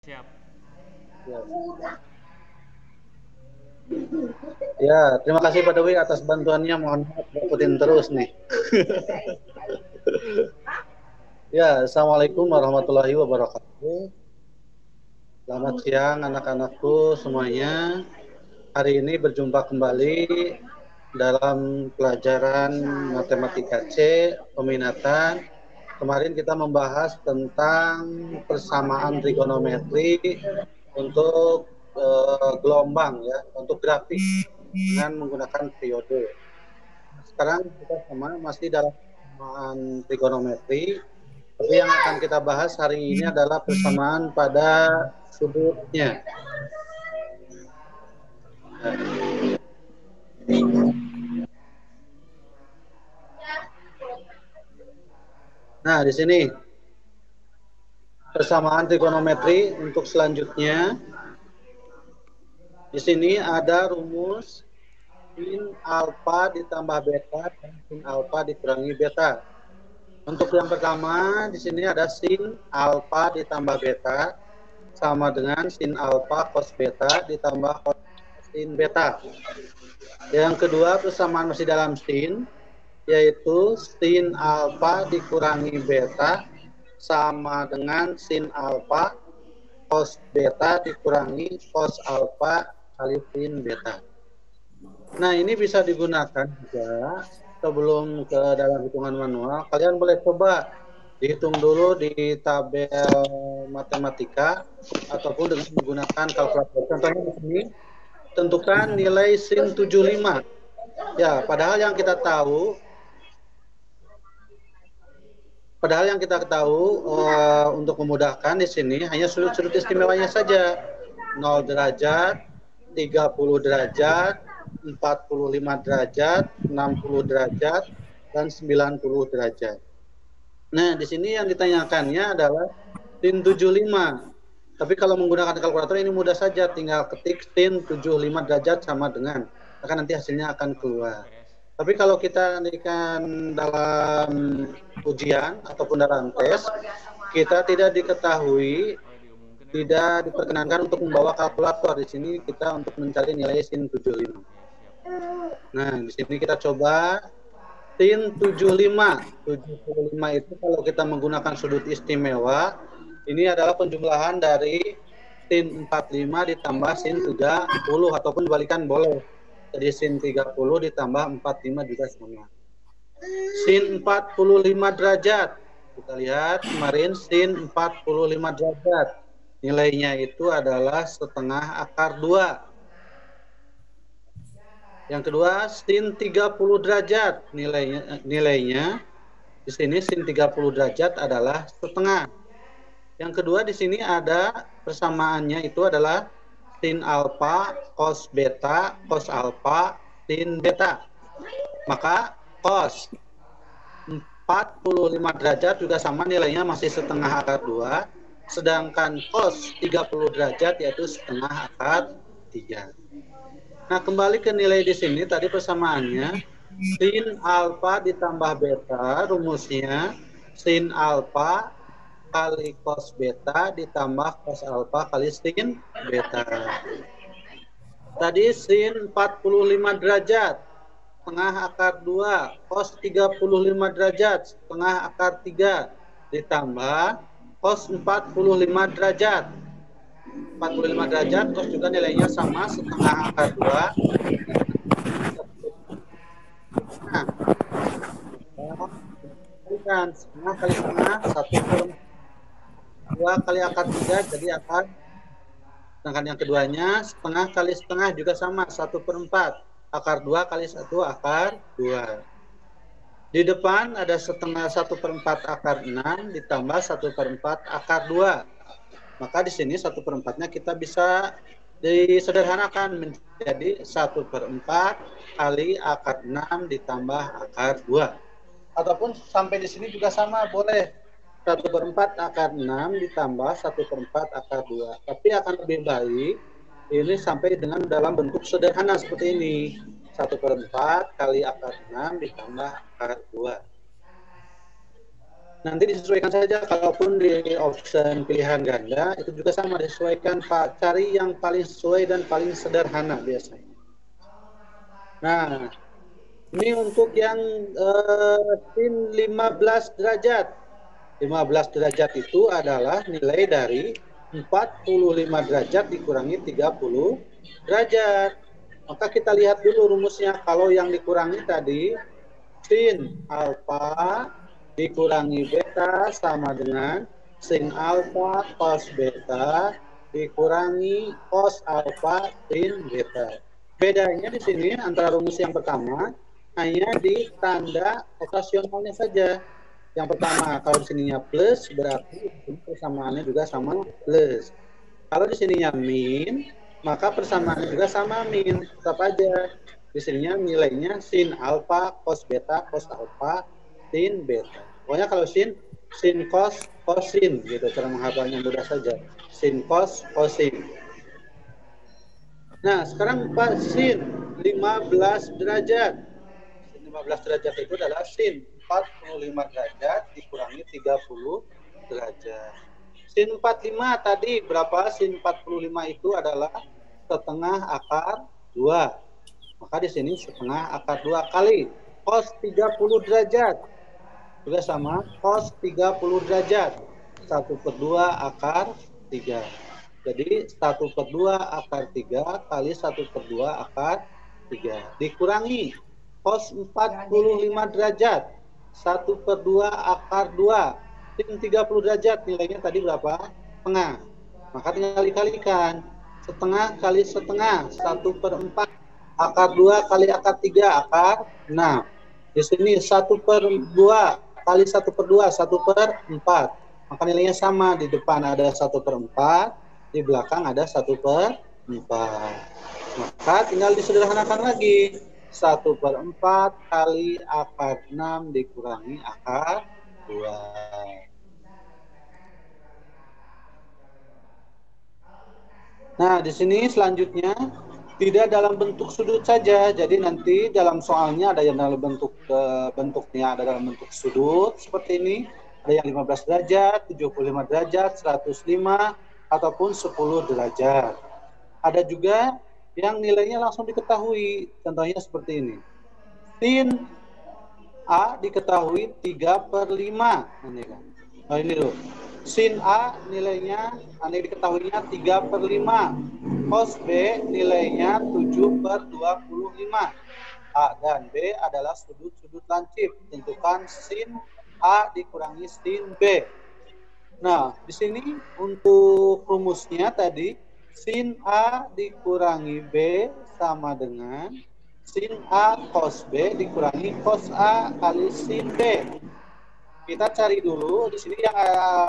Siap. Ya. Ya, terima kasih Pak Dewi atas bantuannya. Mohon maaf dapetin terus nih. Ya, Assalamualaikum warahmatullahi wabarakatuh. Selamat siang anak-anakku semuanya. Hari ini berjumpa kembali dalam pelajaran Matematika C, peminatan. Kemarin kita membahas tentang persamaan trigonometri untuk gelombang ya, untuk grafik dengan menggunakan periode. Sekarang kita masih dalam persamaan trigonometri, tapi yang akan kita bahas hari ini adalah persamaan pada sudutnya. Nah, di sini persamaan trigonometri untuk selanjutnya. Di sini ada rumus sin alfa ditambah beta dan sin alfa dikurangi beta. Untuk yang pertama, di sini ada sin alfa ditambah beta sama dengan sin alfa cos beta ditambah cos sin beta. Yang kedua, persamaan masih dalam sin, yaitu sin alfa dikurangi beta sama dengan sin alfa cos beta dikurangi cos alfa kali sin beta. Nah, ini bisa digunakan juga sebelum ke dalam hitungan manual. Kalian boleh coba dihitung dulu di tabel matematika ataupun dengan menggunakan kalkulator. Contohnya di sini, tentukan nilai sin 75. Ya, padahal yang kita tahu untuk memudahkan di sini hanya sudut-sudut istimewanya saja. 0 derajat, 30 derajat, 45 derajat, 60 derajat, dan 90 derajat. Nah, di sini yang ditanyakannya adalah sin 75. Tapi kalau menggunakan kalkulator ini mudah saja, tinggal ketik sin 75 derajat sama dengan, maka nanti hasilnya akan keluar. Tapi kalau kita nantikan dalam ujian ataupun dalam tes, kita tidak diperkenankan untuk membawa kalkulator. Di sini kita untuk mencari nilai sin 75. Nah, di sini kita coba sin 75. 75 itu kalau kita menggunakan sudut istimewa, ini adalah penjumlahan dari sin 45 ditambah sin 30 ataupun dibalikan boleh. Jadi sin 30 ditambah 45 juga sama. Sin 45 derajat. Kita lihat kemarin sin 45 derajat. Nilainya itu adalah setengah akar 2. Yang kedua, sin 30 derajat. Nilainya di sini sin 30 derajat adalah setengah. Yang kedua di sini ada persamaannya itu adalah sin alfa cos beta cos alfa sin beta. Maka cos 45 derajat juga sama, nilainya masih setengah akar 2. Sedangkan cos 30 derajat yaitu setengah akar 3. Nah, kembali ke nilai di sini, tadi persamaannya sin alfa ditambah beta, rumusnya sin alfa kali cos beta ditambah cos alfa kali sin beta. Tadi sin 45 derajat, setengah akar 2, cos 35 derajat, setengah akar 3, ditambah cos 45 derajat. 45 derajat, terus juga nilainya sama, setengah akar 2. Nah, berikan setengah kali setengah, 1/2 kali akar 3, jadi akar. Sedangkan yang keduanya, setengah kali setengah juga sama, 1/4. Akar 2 kali 1 akar 2. Di depan ada setengah 1/4 akar 6 ditambah 1/4 akar 2. Maka di sini 1/4-nya kita bisa disederhanakan menjadi 1/4 kali akar 6 ditambah akar 2. Ataupun sampai di sini juga sama, boleh 1/4 akar 6 ditambah 1/4 akar 2. Tapi akan lebih baik ini sampai dengan dalam bentuk sederhana seperti ini. 1/4 kali akar 6 ditambah akar 2. Nanti disesuaikan saja, kalaupun di option pilihan ganda itu juga sama, disesuaikan Pak, cari yang paling sesuai dan paling sederhana biasanya. Nah, ini untuk yang sin 15 derajat. 15 derajat itu adalah nilai dari 45 derajat dikurangi 30 derajat. Maka kita lihat dulu rumusnya. Kalau yang dikurangi tadi, sin alfa dikurangi beta sama dengan sin alfa cos beta dikurangi cos alfa sin beta. Bedanya di sini antara rumus yang pertama hanya di tanda operasionalnya saja. Yang pertama, kalau di sininya plus berarti persamaannya juga sama plus. Kalau di sininya min, maka persamaannya juga sama min. Tetap aja di sininya nilainya sin alfa cos beta cos alfa sin beta. Pokoknya kalau sin cos sin gitu, cara menghafalnya mudah saja. Sin cos sin. Nah, sekarang Pak sin 15 derajat. Sin 15 derajat itu adalah sin 45 derajat dikurangi 30 derajat. Sin 45 tadi berapa? Sin 45 itu adalah setengah akar 2. Maka di sini setengah akar 2 kali cos 30 derajat. Juga sama cos 30 derajat. 1/2 akar 3. Jadi 1/2 akar 3 kali 1/2 akar 3. Dikurangi cos 45 derajat. 1/2 akar 2. Sin 30 derajat nilainya tadi berapa? Setengah. Maka tinggal dikalikan. Setengah kali setengah. 1/4. Akar 2 kali akar 3. Akar 6. Di sini 1/2 kali 1/2. 1/4. Maka nilainya sama. Di depan ada 1/4. Di belakang ada 1/4. Maka tinggal disederhanakan lagi. 1/4 kali akar 6 dikurangi akar 2. Nah, di sini selanjutnya tidak dalam bentuk sudut saja. Jadi nanti dalam soalnya ada yang dalam bentuknya ada dalam bentuk sudut seperti ini. Ada yang 15 derajat, 75 derajat, 105 ataupun 10 derajat. Ada juga yang nilainya langsung diketahui. Contohnya seperti ini. Sin A diketahui 3/5. Nah, ini loh. Sin A nilainya, diketahuinya 3/5. Cos B nilainya 7/25. A dan B adalah sudut-sudut lancip. Tentukan sin A dikurangi sin B. Nah, di sini untuk rumusnya tadi, sin A dikurangi B sama dengan sin A cos B dikurangi cos A kali sin B. Kita cari dulu di sini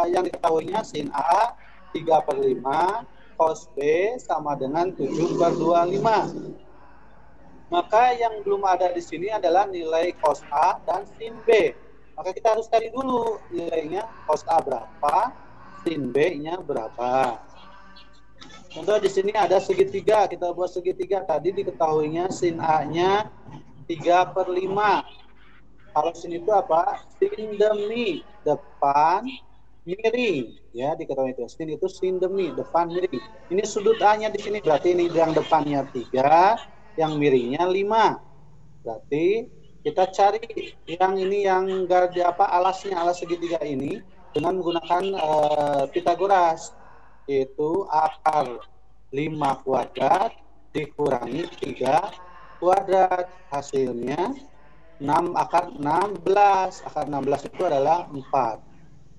yang diketahuinya sin A 3/5, cos B sama dengan 7/25. Maka yang belum ada di sini adalah nilai cos A dan sin B. Maka kita harus cari dulu nilainya cos A berapa, sin B-nya berapa. Contoh di sini ada segitiga, kita buat segitiga. Tadi diketahuinya sin A-nya 3/5. Kalau sin itu apa? Sin demi depan miring, ya diketahui itu. Sin itu sin demi depan miring. Ini sudut A-nya di sini, berarti ini yang depannya 3, yang miringnya 5. Berarti kita cari yang ini yang alasnya, alas segitiga ini dengan menggunakan Pitagoras, yaitu akar 5 kuadrat dikurangi 3 kuadrat. Hasilnya 6 akar 16. Akar 16 itu adalah 4.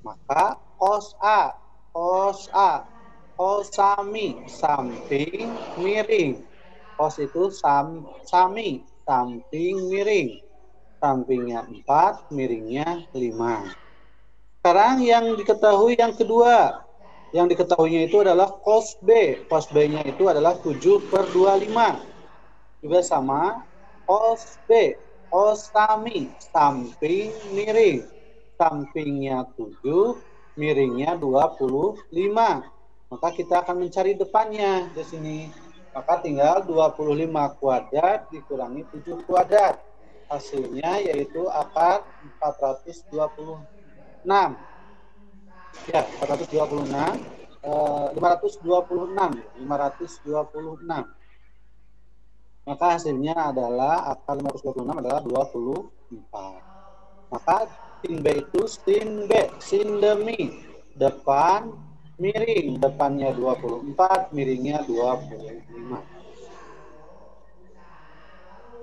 Maka cos A, cosami, samping miring. Cos itu sami, samping miring. Sampingnya 4, miringnya 5. Sekarang yang diketahui yang kedua. Yang diketahuinya itu adalah cos B. Cos B-nya itu adalah 7/25. Juga sama, cos B. Cosami, samping miring. Sampingnya 7, miringnya 25. Maka kita akan mencari depannya di sini. Maka tinggal 25 kuadrat dikurangi 7 kuadrat. Hasilnya yaitu akar 420. 6. Ya, 426. 526. 526. Maka hasilnya adalah akar 526 adalah 24. Maka sin B itu sin B, sin demi. Depan miring, depannya 24, miringnya 25.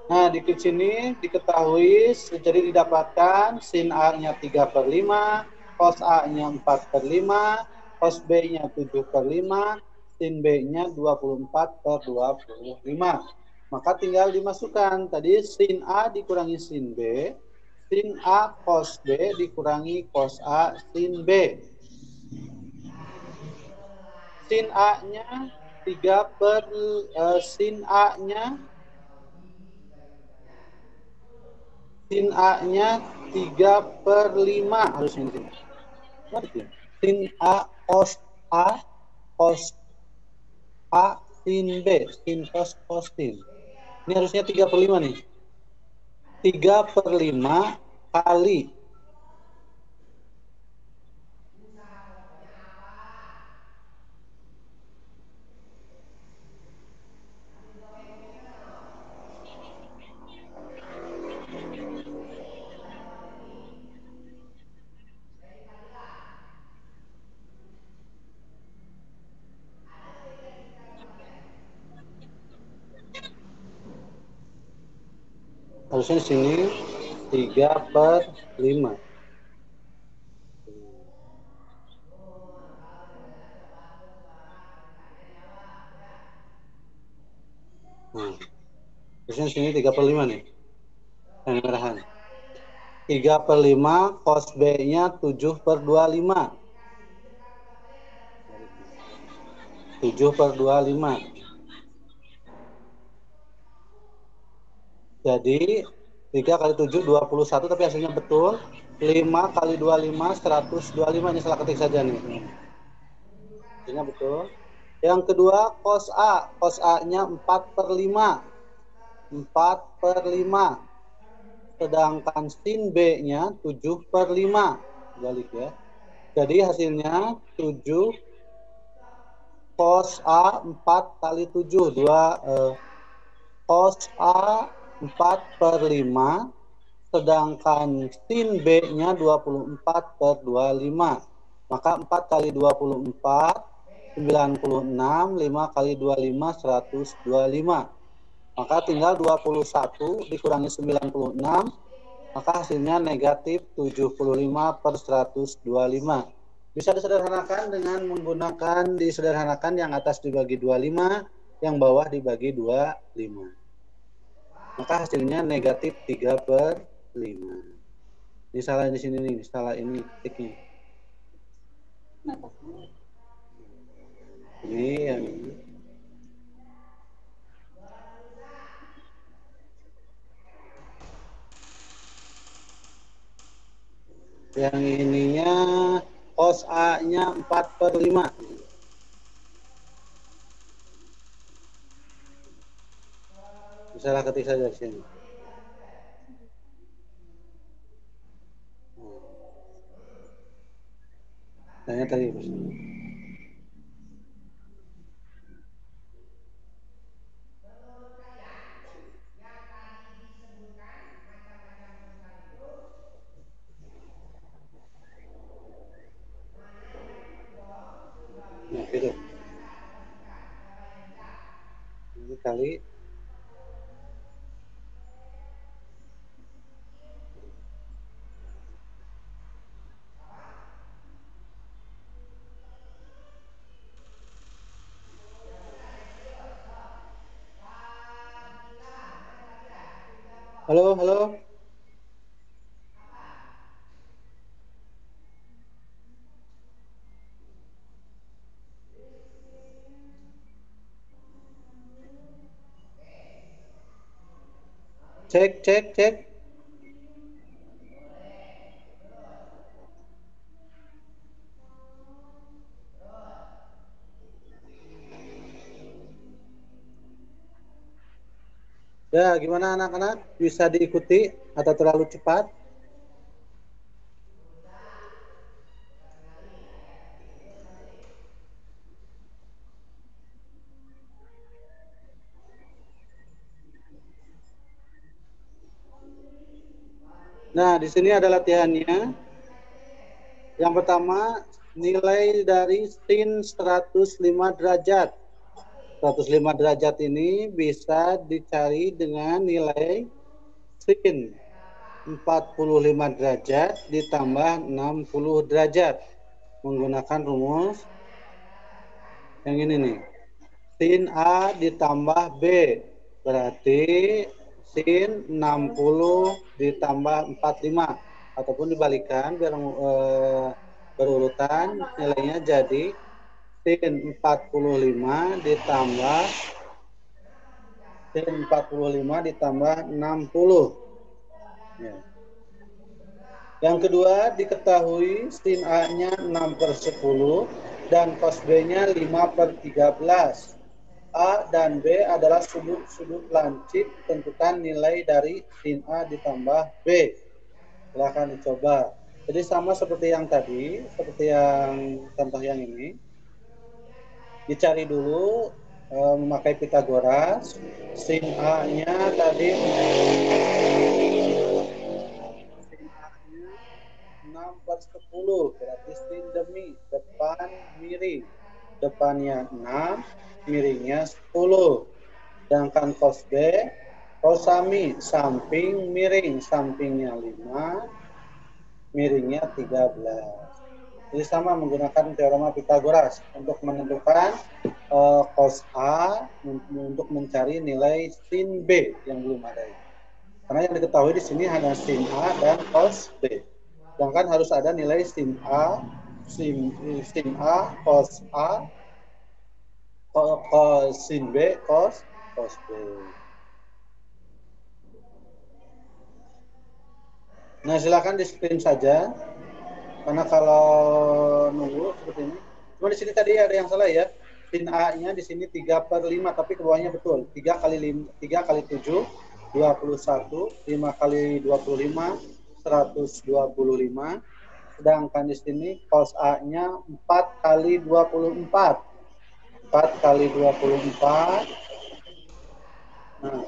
Nah, di sini diketahui, jadi didapatkan sin A-nya 3/5, cos A-nya 4/5, cos B-nya 7/5, sin B-nya 24/25. Maka tinggal dimasukkan. Tadi sin A dikurangi sin B, sin A cos B dikurangi cos A sin B. Sin A-nya 3 per sin A-nya sin A-nya 3/5 harusnya di sini. Sin A cos A cos A sin B, sin cos cos sin. Ini harusnya 3/5 nih. 3/5 kali harusnya di sini 3/5. Nah, harusnya di sini 3/5 nih. Yang merahan. 3/5 cos B-nya 7/25. 7/25. Jadi 3 kali 7 21, tapi hasilnya betul. 5 kali 25 125. Ini salah ketik saja nih. Hasilnya betul. Yang kedua cos A. Cos A-nya 4/5. 4/5. Sedangkan sin B-nya 7/5. Balik ya. Jadi hasilnya 7 cos A 4 kali 7. Cos A 4/5. Sedangkan sin B-nya 24/25. Maka 4 kali 24, 96. 5 kali 25, 125. Maka tinggal 21 dikurangi 96. Maka hasilnya negatif 75/125. Bisa disederhanakan dengan menggunakan disederhanakan yang atas dibagi 25, yang bawah dibagi 25. Maka hasilnya negatif 3/5. Ini salah di sini nih, salah ini titiknya. Ini yang ini. Yang ininya cos A-nya 4/5. Salah ketik saja di sini. Tanya tadi. Nah, gitu. Ini kali. Halo, halo. Cek, cek, cek. Ya, gimana anak-anak? Bisa diikuti atau terlalu cepat? Nah, di sini ada latihannya. Yang pertama, nilai dari sin 105 derajat. 105 derajat ini bisa dicari dengan nilai sin 45 derajat ditambah 60 derajat. Menggunakan rumus yang ini nih. Sin A ditambah B. Berarti sin 60 ditambah 45. Ataupun dibalikan biar berurutan nilainya jadi sin 45 ditambah sin 45 ditambah 60. Ya. Yang kedua, diketahui sin A-nya 6/10 dan cos B-nya 5/13. A dan B adalah sudut-sudut lancip. Tentukan nilai dari sin A ditambah B. Silahkan dicoba. Jadi sama seperti yang tadi, seperti yang contoh yang ini. Dicari dulu memakai Pitagoras. Sin A-nya tadi 6/10, berarti sin demi, depan miring. Depannya 6, miringnya 10. Sedangkan cos B, cosami, samping miring, sampingnya 5, miringnya 13. Jadi sama menggunakan teorema Pitagoras untuk menentukan cos A untuk mencari nilai sin B yang belum ada. Karena yang diketahui di sini hanya sin A dan cos B. Sedangkan harus ada nilai sin A, sin A, cos A, sin B, cos B. Nah, silakan di screen saja. Karena kalau nunggu seperti ini. Cuma di sini tadi ada yang salah ya. Sin A-nya di sini 3/5, tapi ke bawahnya betul. 3 kali 7, 21, 5 kali 25, 125. Sedangkan di sini cos A-nya 4 kali 24. 4 kali 24. Nah,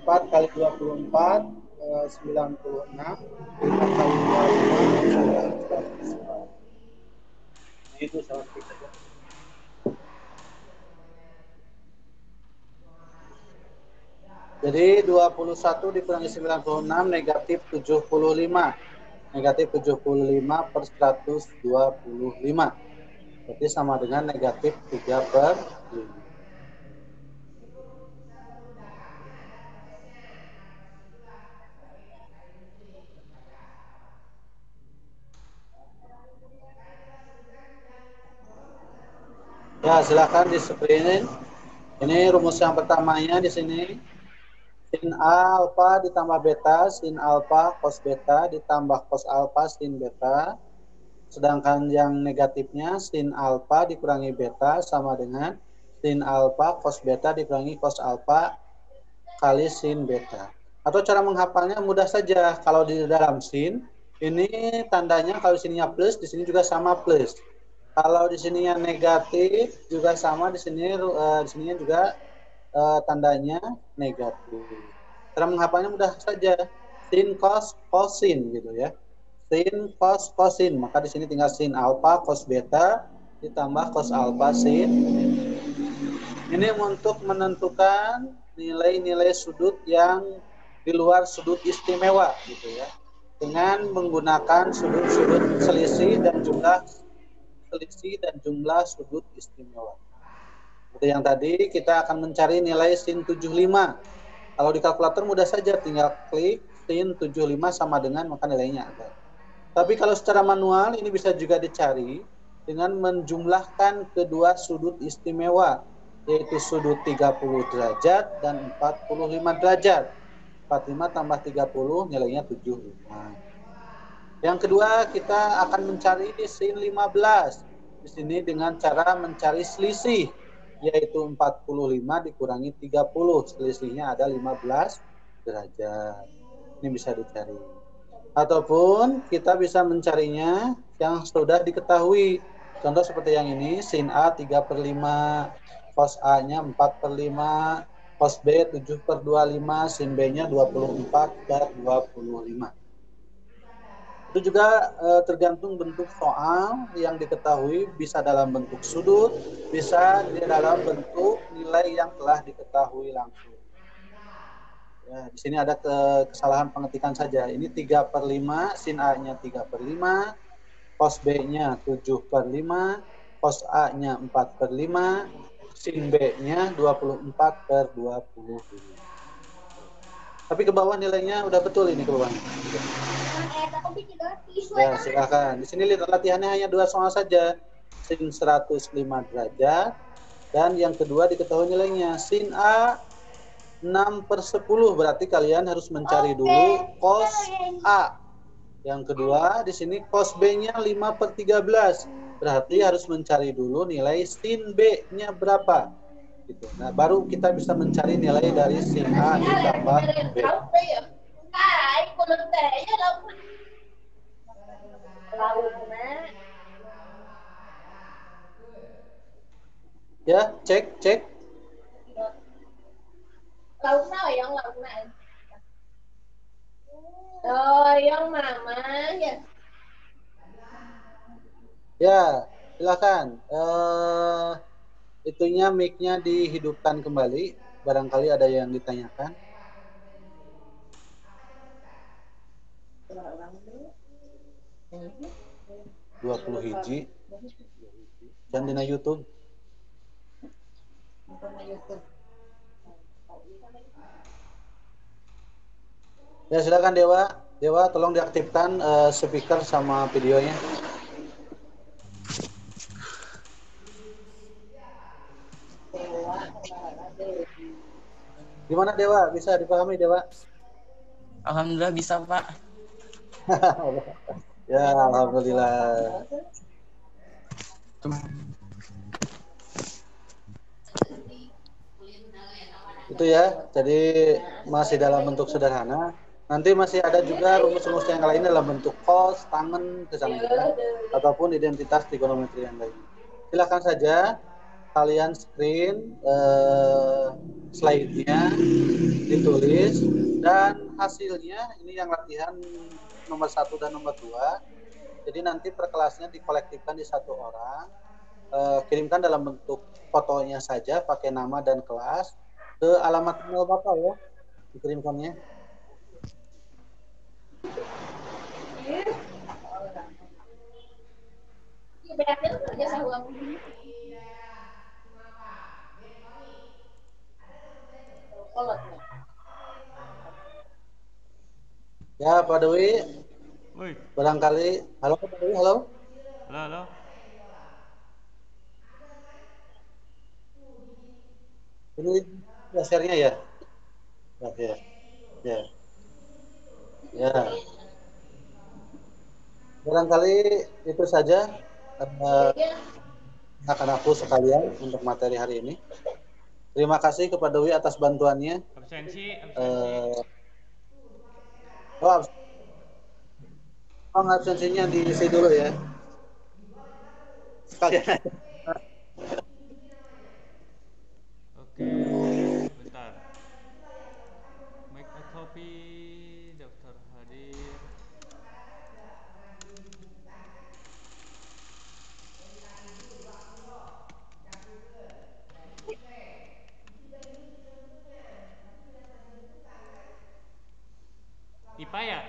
4 kali 24, 96. 5 kali 25, 104. Itu sama kita ya. Jadi 21 dikurangi 96 negatif 75. Negatif 75 per 125. Berarti sama dengan negatif 3/5. Ya, silakan di screen. Ini rumus yang pertamanya di sini. Sin alfa ditambah beta, sin alfa cos beta ditambah cos alfa sin beta. Sedangkan yang negatifnya sin alfa dikurangi beta sama dengan sin alfa cos beta dikurangi cos alfa kali sin beta. Atau cara menghafalnya mudah saja. Kalau di dalam sin, ini tandanya kalau di sininya plus, di sini juga sama plus. Kalau di sininya negatif juga sama, di sininya juga tandanya negatif. Cara menghafalnya mudah saja. Sin cos cosin gitu ya. Sin cos cosin, maka di sini tinggal sin alfa cos beta ditambah cos alfa sin. Ini untuk menentukan nilai-nilai sudut yang di luar sudut istimewa gitu ya. Dengan menggunakan sudut-sudut selisih dan jumlah sudut istimewa. Seperti yang tadi, kita akan mencari nilai sin 75. Kalau di kalkulator mudah saja, tinggal klik sin 75 sama dengan, maka nilainya ada. Tapi kalau secara manual, ini bisa juga dicari dengan menjumlahkan kedua sudut istimewa, yaitu sudut 30 derajat dan 45 derajat. 45 tambah 30, nilainya 75. Yang kedua, kita akan mencari sin 15. Di sini dengan cara mencari selisih, yaitu 45 dikurangi 30. Selisihnya ada 15 derajat. Ini bisa dicari. Ataupun kita bisa mencarinya yang sudah diketahui. Contoh seperti yang ini, sin A 3/5, cos A-nya 4/5, cos B 7/25, sin B-nya 24/25. Itu juga tergantung bentuk soal yang diketahui, bisa dalam bentuk sudut, bisa dalam bentuk nilai yang telah diketahui langsung. Ya, di sini ada kesalahan pengetikan saja. Ini 3/5, sin A-nya 3/5, cos B-nya 7/5, cos A-nya 4/5, sin B-nya 24/25. Tapi ke bawah nilainya udah betul ini ke bawah. Ya, silakan. Di sini latihannya hanya 2 soal saja. Sin 105 derajat. Dan yang kedua diketahui nilainya. Sin A 6/10. Berarti kalian harus mencari dulu cos A. Yang kedua, di sini cos B-nya 5/13. Berarti harus mencari dulu nilai sin B-nya berapa. Gitu. Nah, baru kita bisa mencari nilai dari sin A ditambah B. Ya, cek. yang mama ya. Ya, silakan. Itunya mic-nya dihidupkan kembali. Barangkali ada yang ditanyakan. 20 hiji. Dan di YouTube. Ya, silakan Dewa. Dewa, tolong diaktifkan speaker sama videonya. Gimana Dewa? Bisa dipahami Dewa? Alhamdulillah bisa Pak. Ya, alhamdulillah. Itu ya, jadi masih dalam bentuk sederhana. Nanti masih ada juga rumus-rumus yang lain dalam bentuk cos, tangen, kesana ya, ataupun identitas trigonometri yang lain. Silakan saja kalian screen slide-nya, ditulis, dan hasilnya ini yang latihan nomor 1 dan nomor 2. Jadi nanti per kelasnya dikolektifkan di 1 orang. Kirimkan dalam bentuk fotonya saja, pakai nama dan kelas, ke alamat email Bapak ya, dikirimkannya. Ya, Pak Dewi. Barangkali, halo Pak Dewi, halo. Halo. Ini share-nya ya? Ya. Ya. Ya. Barangkali itu saja anak-anakku sekalian untuk materi hari ini. Terima kasih kepada Dewi atas bantuannya. Absensi. Absensinya diisi dulu ya. Sekalian. Oke, bentar. Make a copy, daftar hadir. IPA ya?